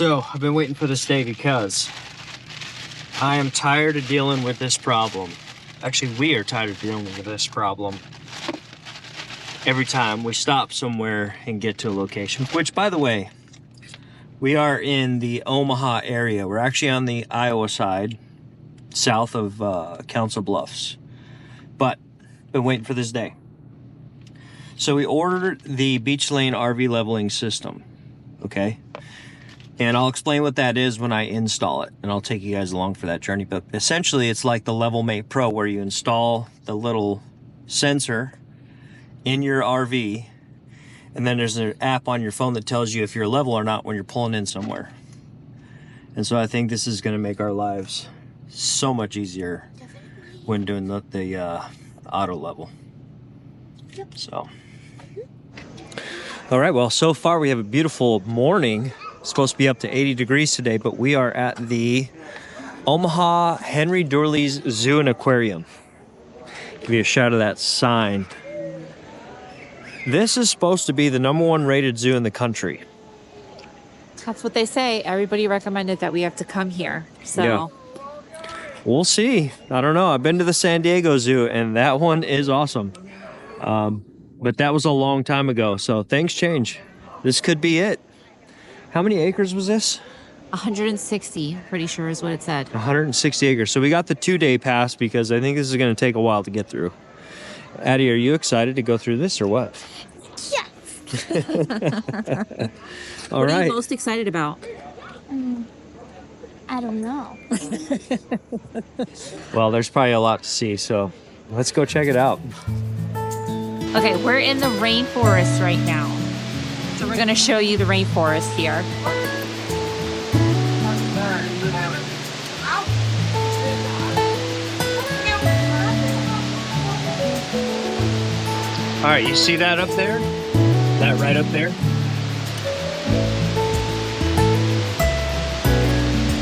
So, I've been waiting for this day because I am tired of dealing with this problem. Actually, we are tired of dealing with this problem every time we stop somewhere and get to a location. Which, by the way, we are in the Omaha area. We're actually on the Iowa side, south of Council Bluffs. But, been waiting for this day. So we ordered the Beech Lane RV leveling system, okay? And I'll explain what that is when I install it, and I'll take you guys along for that journey. But essentially, it's like the LevelMate Pro, where you install the little sensor in your RV, and then there's an app on your phone that tells you if you're level or not when you're pulling in somewhere. And so I think this is going to make our lives so much easier when doing the auto level. Yep. So, all right. Well, so far we have a beautiful morning. It's supposed to be up to 80 degrees today, but we are at the Omaha Henry Doorly's Zoo and Aquarium. Give you a shot of that sign. This is supposed to be the #1 rated zoo in the country. That's what they say. Everybody recommended that we have to come here. So Yeah. We'll see. I don't know. I've been to the San Diego Zoo, and that one is awesome. But that was a long time ago, so things change. This could be it. How many acres was this? 160, pretty sure is what it said. 160 acres. So we got the 2-day pass because I think this is going to take a while to get through. Addie, are you excited to go through this or what? Yes. All What are right. you most excited about? I don't know. Well, there's probably a lot to see, so let's go check it out. Okay, we're in the rainforest right now. So we're going to show you the rainforest here. All right, you see that up there? That right up there?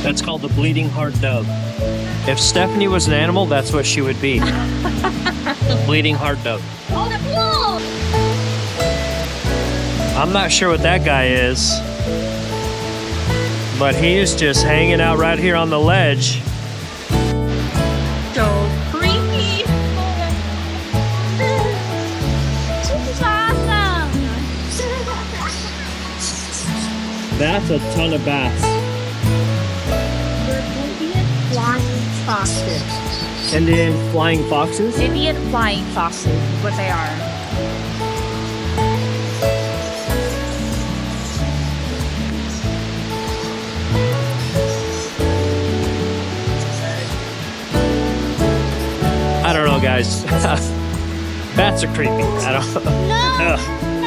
That's called the bleeding heart dove. If Stephanie was an animal, that's what she would be. Bleeding heart dove. Oh, the pool! I'm not sure what that guy is, but he is just hanging out right here on the ledge. So creepy. This is awesome! That's a ton of bass. Indian flying foxes. Indian flying foxes? Indian flying foxes is what they are. I don't know, guys. Bats are creepy. I don't. No! Ugh,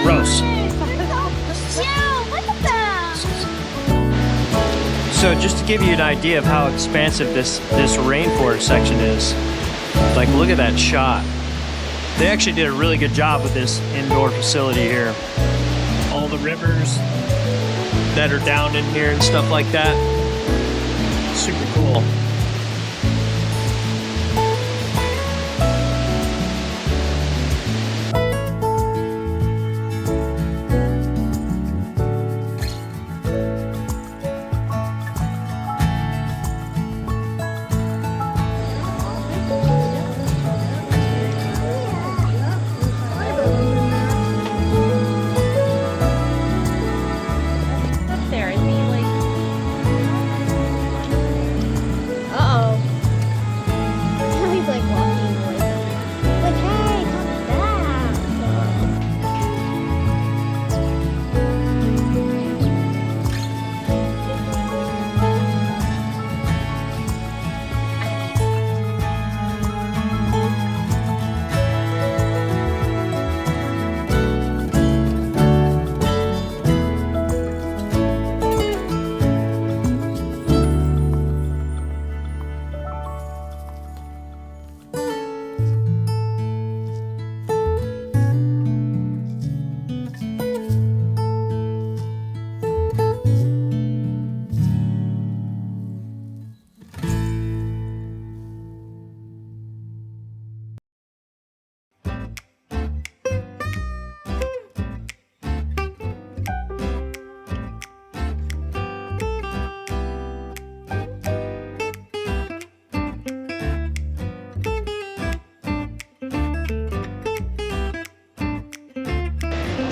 gross. Yeah, what the hell? So just to give you an idea of how expansive this rainforest section is, like look at that shot. They actually did a really good job with this indoor facility here. All the rivers that are down in here and stuff like that. Super cool.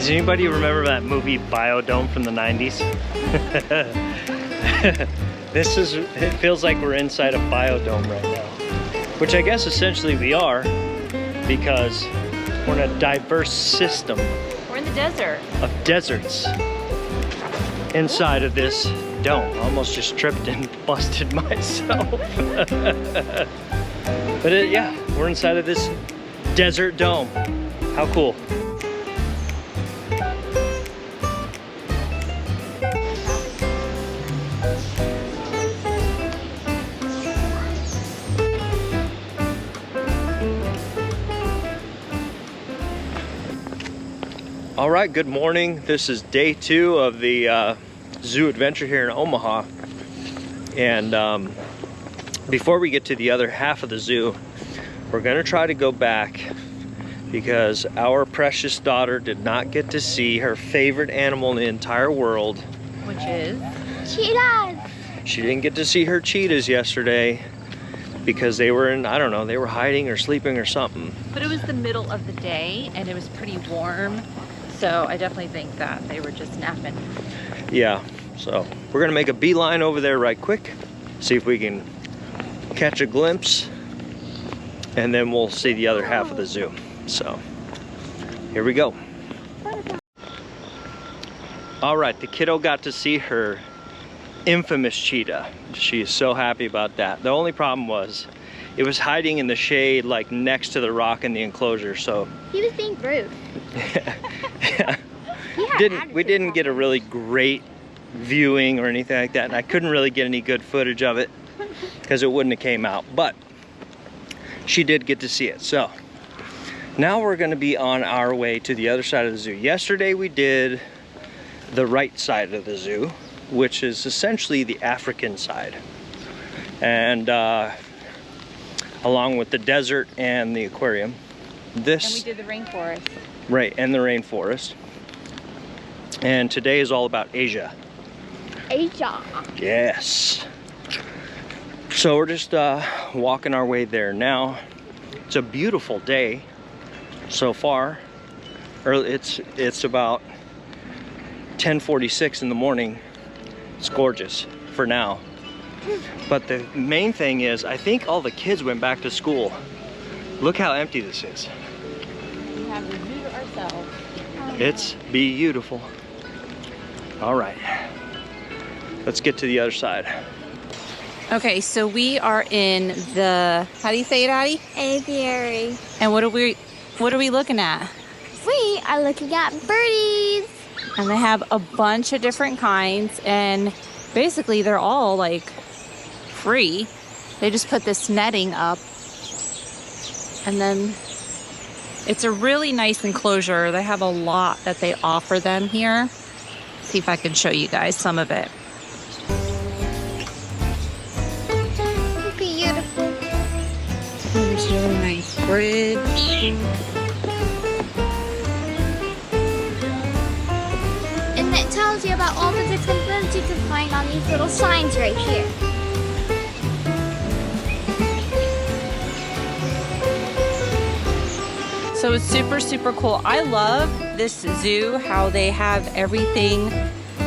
Does anybody remember that movie Biodome from the 90s? It feels like we're inside a biodome right now. Which I guess essentially we are, because we're in a diverse system. We're in the desert. Of deserts inside of this dome. I almost just tripped and busted myself. But yeah, we're inside of this desert dome. How cool. All right, good morning. This is day 2 of the zoo adventure here in Omaha. And before we get to the other half of the zoo, we're gonna try to go back because our precious daughter did not get to see her favorite animal in the entire world. Which is? Cheetahs. She didn't get to see her cheetahs yesterday because they were in, I don't know, they were hiding or sleeping or something. But it was the middle of the day and it was pretty warm. So I definitely think that they were just napping. Yeah, so we're gonna make a beeline over there right quick, see if we can catch a glimpse, and then we'll see the other half of the zoo. So here we go. All right, the kiddo got to see her infamous cheetah. She is so happy about that. The only problem was it was hiding in the shade, like next to the rock in the enclosure. So He was being rude. yeah. We didn't get a really great viewing or anything like that, and I couldn't really get any good footage of it because it wouldn't have came out, but she did get to see it. So now we're going to be on our way to the other side of the zoo. Yesterday we did the right side of the zoo, which is essentially the African side, and along with the desert and the aquarium. And we did the rainforest. Right, and the rainforest. And today is all about Asia. Asia. Yes. So we're just walking our way there now. It's a beautiful day so far. It's about 10:46 in the morning. It's gorgeous for now. But the main thing is, I think all the kids went back to school. Look how empty this is. We have the zoo to ourselves. It's beautiful. All right, let's get to the other side. Okay, so we are in the, how do you say it, Addie? Aviary. And what are we looking at? We are looking at birdies. And they have a bunch of different kinds, and basically they're all like free. They just put this netting up, and then it's a really nice enclosure. They have a lot that they offer them here. See if I can show you guys some of it. Beautiful. There's a really nice bridge. And it tells you about all the different birds you can find on these little signs right here. So it's super, super cool. I love this zoo, how they have everything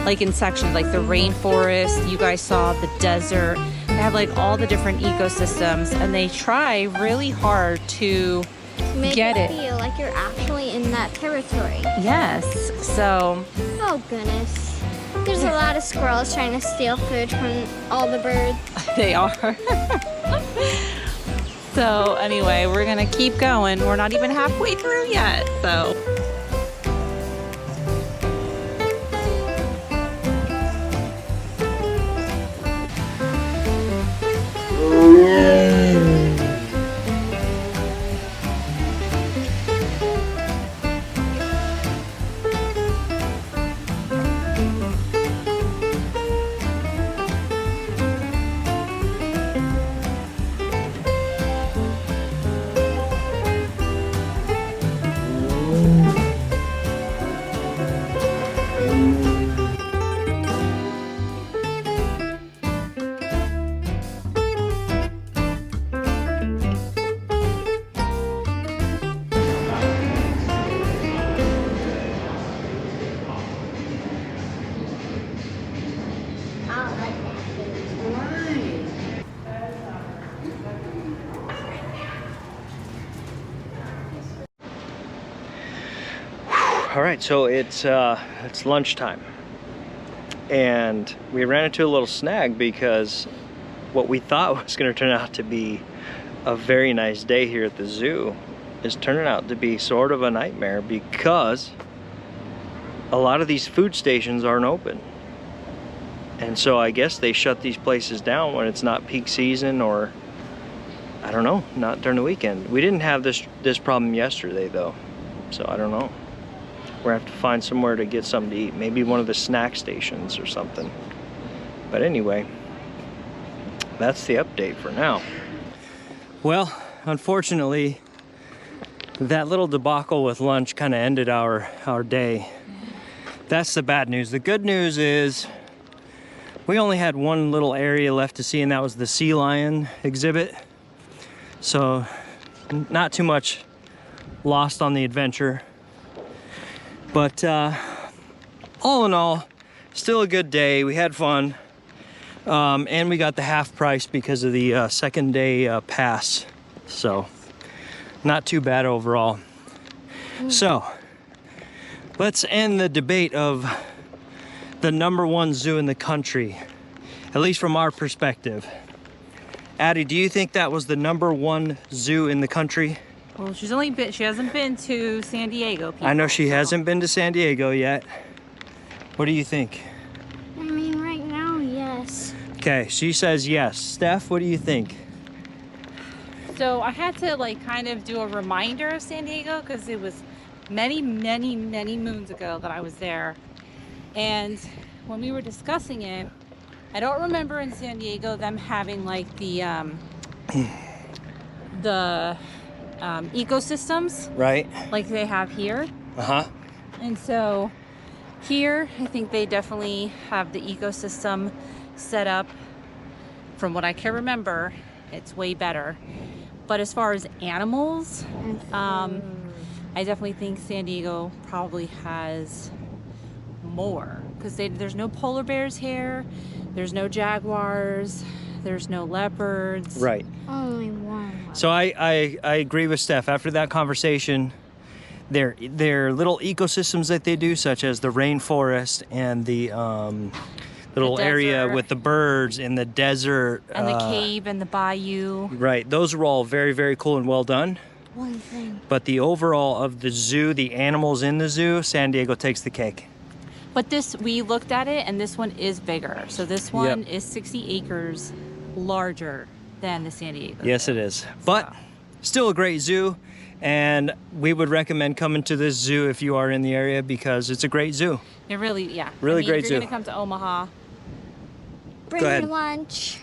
like in sections, like the rainforest, you guys saw the desert. They have like all the different ecosystems, and they try really hard to Make get it it. feel like you're actually in that territory. Yes, so Oh goodness. There's a lot of squirrels trying to steal food from all the birds. they are. So anyway, we're gonna keep going. We're not even halfway through yet, so. All right, so it's lunchtime, and we ran into a little snag because what we thought was going to turn out to be a very nice day here at the zoo is turning out to be sort of a nightmare because a lot of these food stations aren't open. And so I guess they shut these places down when it's not peak season, or I don't know, not during the weekend. We didn't have this problem yesterday though, so I don't know. We're gonna have to find somewhere to get something to eat, maybe one of the snack stations or something. But anyway, that's the update for now. Well, unfortunately, that little debacle with lunch kind of ended our day. That's the bad news. The good news is we only had one little area left to see, and that was the sea lion exhibit. So not too much lost on the adventure. But all in all, still a good day. We had fun. And we got the half price because of the second day pass. So not too bad overall. So let's end the debate of the #1 zoo in the country, at least from our perspective. Addie, do you think that was the #1 zoo in the country? Well, she hasn't been to San Diego, people, I know she hasn't been to San Diego yet. What do you think? I mean, right now, yes. Okay, she says yes. Steph, what do you think? So I had to kind of do a reminder of San Diego because it was many moons ago that I was there. And when we were discussing it, I don't remember in San Diego them having the ecosystems, Right. like they have here. Uh-huh. And so here, I think they definitely have the ecosystem set up. From what I can remember, it's way better. But as far as animals, I definitely think San Diego probably has more, because there's no polar bears here, there's no jaguars, there's no leopards. Right. Only one. So I agree with Steph. After that conversation, their little ecosystems that they do, such as the rainforest and the little area with the birds and the desert. And the cave and the bayou. Right. Those are all very, very cool and well done. One thing. But the overall of the zoo, the animals in the zoo, San Diego takes the cake. But we looked at it, and this one is bigger. So this one is 60 acres larger than the San Diego. Yes, it is. But still a great zoo, and we would recommend coming to this zoo if you are in the area because it's a great zoo. It really, yeah. Really great zoo. If you're going to come to Omaha, Bring Go ahead. your lunch.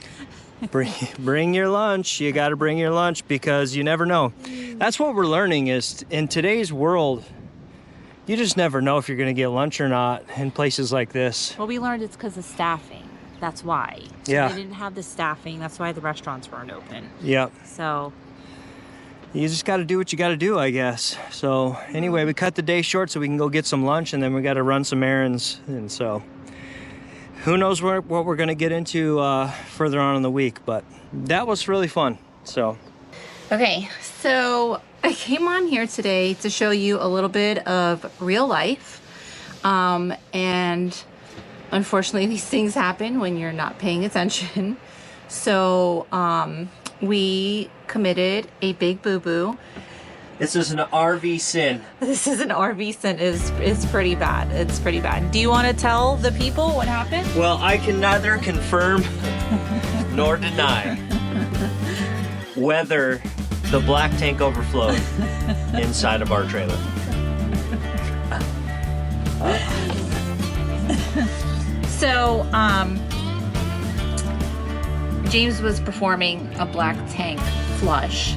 Bring your lunch. You got to bring your lunch because you never know. That's what we're learning is in today's world, you just never know if you're going to get lunch or not in places like this. well, we learned it's because of staffing. That's why. So Yeah. They didn't have the staffing. That's why the restaurants weren't open. Yep. So You just got to do what you got to do, I guess. So anyway, we cut the day short so we can go get some lunch, and then we got to run some errands. And so who knows what we're going to get into further on in the week, but that was really fun. So. okay, so I came on here today to show you a little bit of real life. And unfortunately, these things happen when you're not paying attention. So we committed a big boo-boo. This is an RV sin. This is an RV sin. It's pretty bad. It's pretty bad. Do you want to tell the people what happened? Well, I can neither confirm nor deny whether the black tank overflowed inside of our trailer. So, James was performing a black tank flush,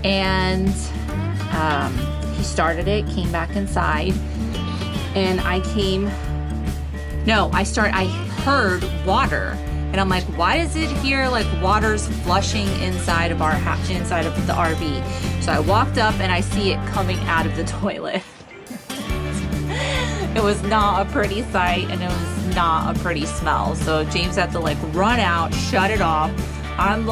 and he started it, came back inside, and I heard water, and I'm like, why is it here like water's flushing inside of the RV? So I walked up and I see it coming out of the toilet. It was not a pretty sight, and it was not a pretty smell. So James had to run out, shut it off. I'm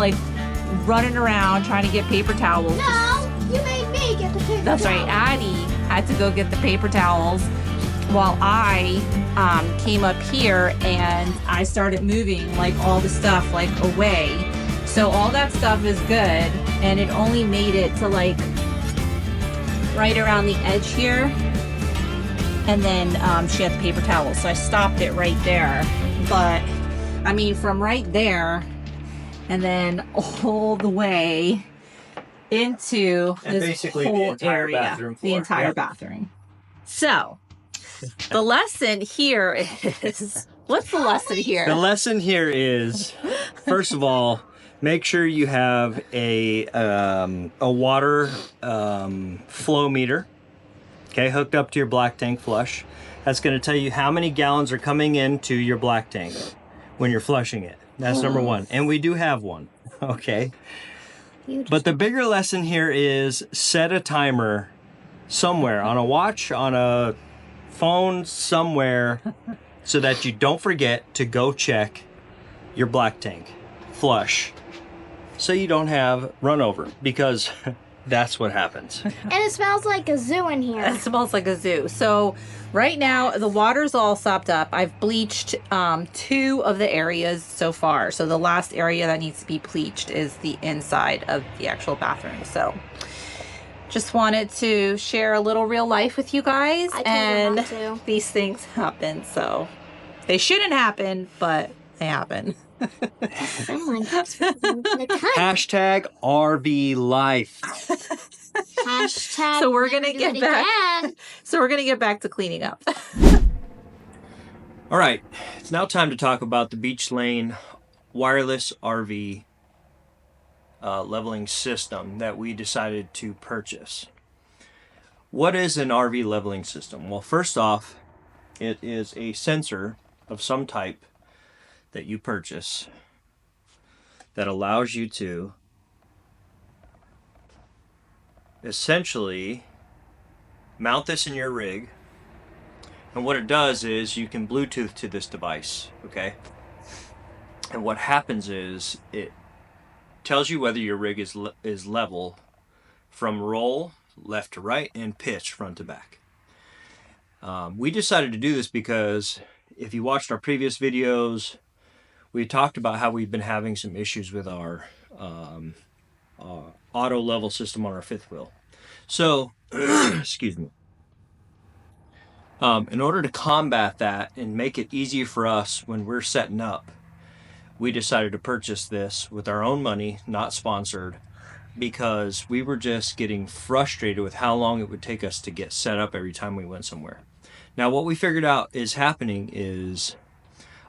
running around trying to get paper towels. No, you made me. Hey, get the paper That's right. towel. Addie had to go get the paper towels while I came up here and I started moving like all the stuff like away. So all that stuff is good, and it only made it to like right around the edge here. And then she had the paper towels, so I stopped it right there. But I mean, from right there and then all the way into And this basically the whole entire area, bathroom the floor. entire Yep. bathroom. So the lesson here is, what's the lesson here? The lesson here is, first of all, make sure you have a water flow meter, okay, hooked up to your black tank flush. That's going to tell you how many gallons are coming into your black tank when you're flushing it. That's number one. And we do have one, okay? But the bigger lesson here is set a timer somewhere, on a watch, on a phone, somewhere, so that you don't forget to go check your black tank flush, so you don't have run over, because that's what happens. And it smells like a zoo in here. It smells like a zoo. So right now the water's all sopped up. I've bleached 2 of the areas so far. So the last area that needs to be bleached is the inside of the actual bathroom. So just wanted to share a little real life with you guys. I told her and not to. these things happen. So they shouldn't happen, but they happen. Someone keeps the time. Hashtag RV life. Hashtag So we're never gonna do get it back. again. So we're gonna get back to cleaning up. All right, it's now time to talk about the Beech Lane wireless RV leveling system that we decided to purchase. What is an RV leveling system? Well, first off, it is a sensor of some type that you purchase that allows you to essentially mount this in your rig. And what it does is you can Bluetooth to this device, okay? And what happens is it tells you whether your rig is level from roll left to right and pitch front to back. We decided to do this because if you watched our previous videos, we talked about how we've been having some issues with our auto level system on our fifth wheel. So, excuse me. In order to combat that and make it easier for us when we're setting up, we decided to purchase this with our own money, not sponsored, because we were just getting frustrated with how long it would take us to get set up every time we went somewhere. Now, what we figured out is happening is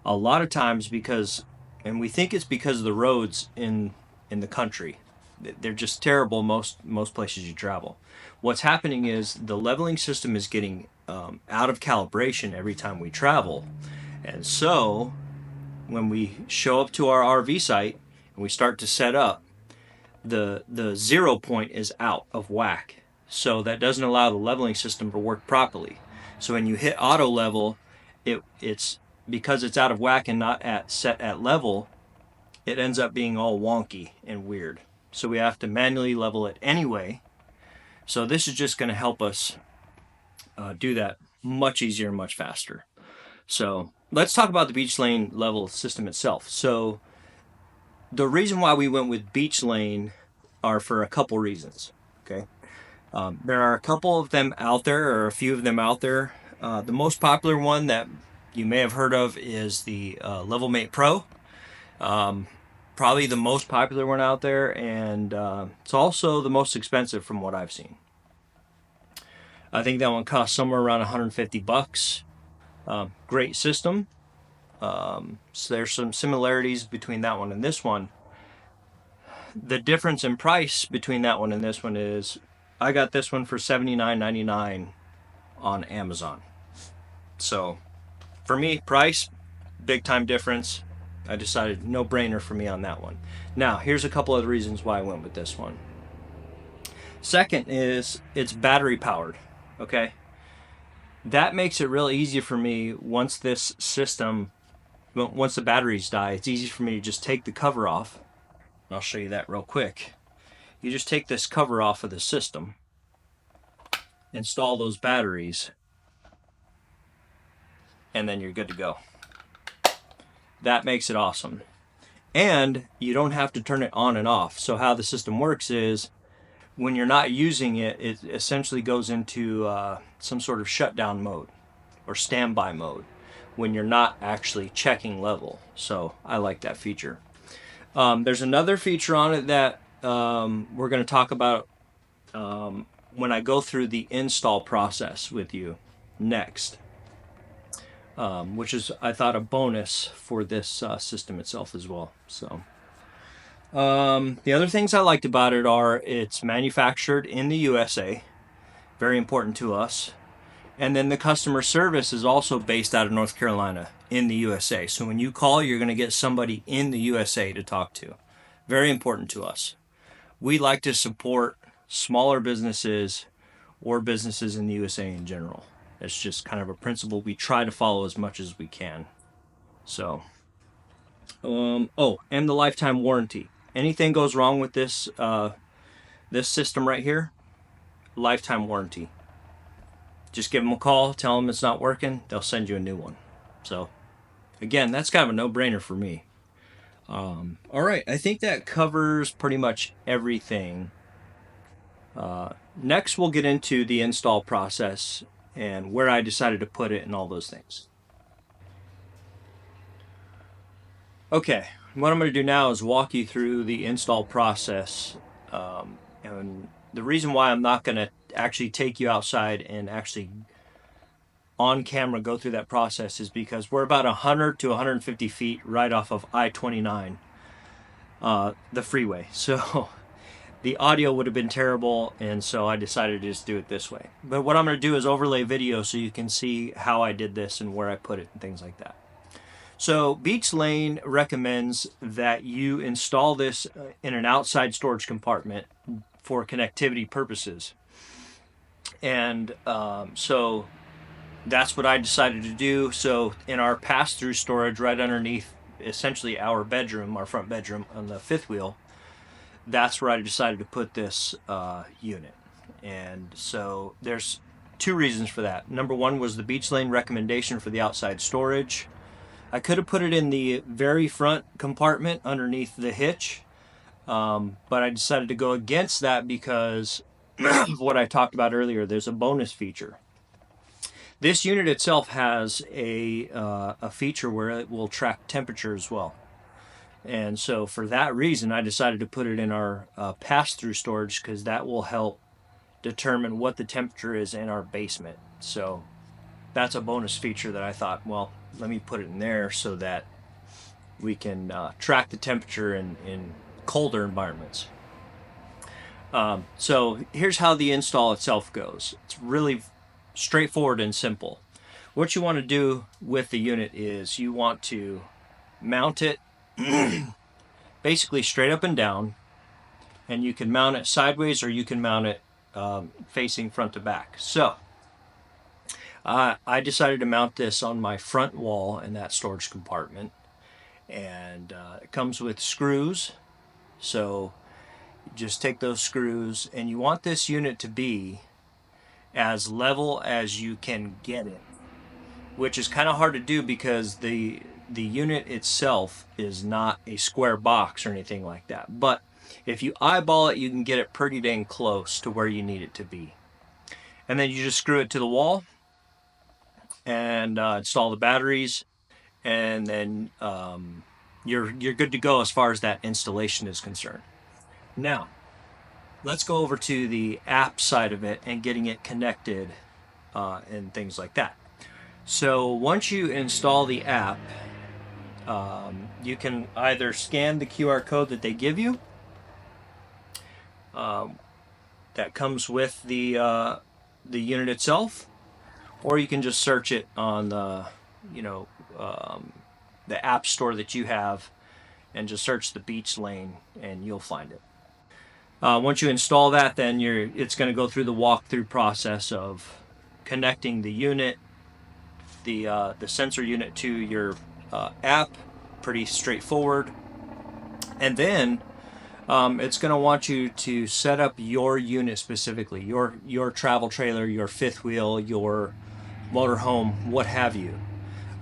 a lot of times because, and we think it's because of the roads in the country. They're just terrible most places you travel. What's happening is the leveling system is getting out of calibration every time we travel. And so when we show up to our RV site and we start to set up, the 0 point is out of whack. So that doesn't allow the leveling system to work properly. So when you hit auto level, it's because it's out of whack and not set at level, it ends up being all wonky and weird. So we have to manually level it anyway. So this is just going to help us do that much easier and much faster. So let's talk about the Beech Lane level system itself. So the reason why we went with Beech Lane are for a couple reasons. Okay, there are a couple of them out there, or a few of them out there. The most popular one that you may have heard of is the LevelMate Pro. Probably the most popular one out there, and it's also the most expensive from what I've seen. I think that one costs somewhere around $150. Great system. So there's some similarities between that one and this one. The difference in price between that one and this one is I got this one for $79.99 on Amazon. So for me, price, big time difference. I decided no brainer for me on that one. Now, here's a couple of the reasons why I went with this one. Second is it's battery powered, okay? That makes it real easy for me once this system, once the batteries die, it's easy for me to just take the cover off. I'll show you that real quick. You just take this cover off of the system, install those batteries, and then you're good to go. That makes it awesome. And you don't have to turn it on and off. So how the system works is when you're not using it, it essentially goes into some sort of shutdown mode or standby mode when you're not actually checking level. So I like that feature. There's another feature on it that we're going to talk about when I go through the install process with you next, which is, I thought, a bonus for this system itself as well. So the other things I liked about it are it's manufactured in the USA, very important to us. And then the customer service is also based out of North Carolina in the USA. So when you call, you're going to get somebody in the USA to talk to. Very important to us. We like to support smaller businesses or businesses in the USA in general. It's just kind of a principle we try to follow as much as we can. So, oh, and the lifetime warranty. Anything goes wrong with this system right here, lifetime warranty. Just give them a call, tell them it's not working, they'll send you a new one. So, again, that's kind of a no-brainer for me. All right, I think that covers pretty much everything. Next, we'll get into the install process and where I decided to put it and all those things. Okay, what I'm going to do now is walk you through the install process. And the reason why I'm not going to actually take you outside and actually on camera go through that process is because we're about 100 to 150 feet right off of I-29, the freeway. So the audio would have been terrible, and so I decided to just do it this way. But what I'm going to do is overlay video so you can see how I did this and where I put it and things like that. So Beech Lane recommends that you install this in an outside storage compartment for connectivity purposes. And so that's what I decided to do. So in our pass-through storage right underneath essentially our bedroom, our front bedroom on the fifth wheel, that's where I decided to put this unit. And so there's two reasons for that. Number one was the Beech Lane recommendation for the outside storage. I could have put it in the very front compartment underneath the hitch, but I decided to go against that because of what I talked about earlier. There's a bonus feature. This unit itself has a feature where it will track temperature as well. And so for that reason, I decided to put it in our pass-through storage because that will help determine what the temperature is in our basement. So that's a bonus feature that I thought, well, let me put it in there so that we can track the temperature in colder environments. So here's how the install itself goes. It's really straightforward and simple. What you want to do with the unit is you want to mount it basically straight up and down, and you can mount it sideways or you can mount it facing front to back. So I decided to mount this on my front wall in that storage compartment, and it comes with screws. So just take those screws, and you want this unit to be as level as you can get it, which is kind of hard to do because the unit itself is not a square box or anything like that. But if you eyeball it, you can get it pretty dang close to where you need it to be. And then you just screw it to the wall and install the batteries, and then you're good to go as far as that installation is concerned. Now, let's go over to the app side of it and getting it connected and things like that. So once you install the app, you can either scan the QR code that they give you, that comes with the unit itself, or you can just search it on the app store that you have and just search the Beech Lane and you'll find it. Once you install that, then it's going to go through the walkthrough process of connecting the unit, the sensor unit to your app. Pretty straightforward. And then It's going to want you to set up your unit specifically, your travel trailer, your fifth wheel, your motorhome, what have you.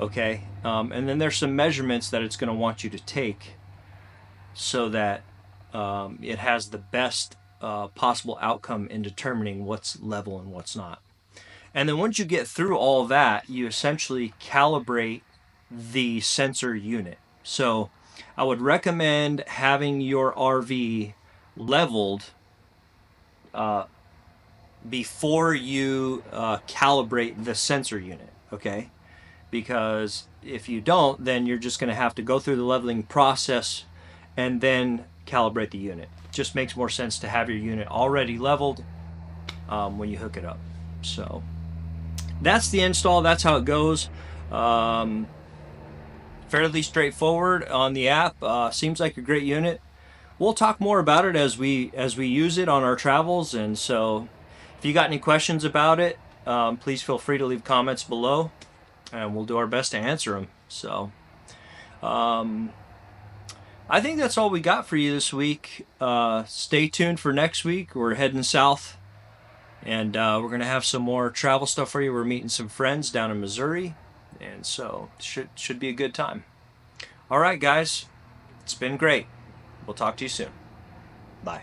Okay, and then there's some measurements that it's going to want you to take so that it has the best possible outcome in determining what's level and what's not. And then once you get through all that, you essentially calibrate the sensor unit. So I would recommend having your RV leveled before you calibrate the sensor unit, okay? Because if you don't, then you're just going to have to go through the leveling process and then calibrate the unit. It just makes more sense to have your unit already leveled when you hook it up. So that's the install. That's how it goes. Fairly straightforward on the app. Seems like a great unit. We'll talk more about it as we use it on our travels. And so if you got any questions about it, please feel free to leave comments below, and we'll do our best to answer them. So I think that's all we got for you this week. Stay tuned for next week. We're heading south, and we're going to have some more travel stuff for you. We're meeting some friends down in Missouri, and so should be a good time. All right, guys. It's been great. We'll talk to you soon. Bye.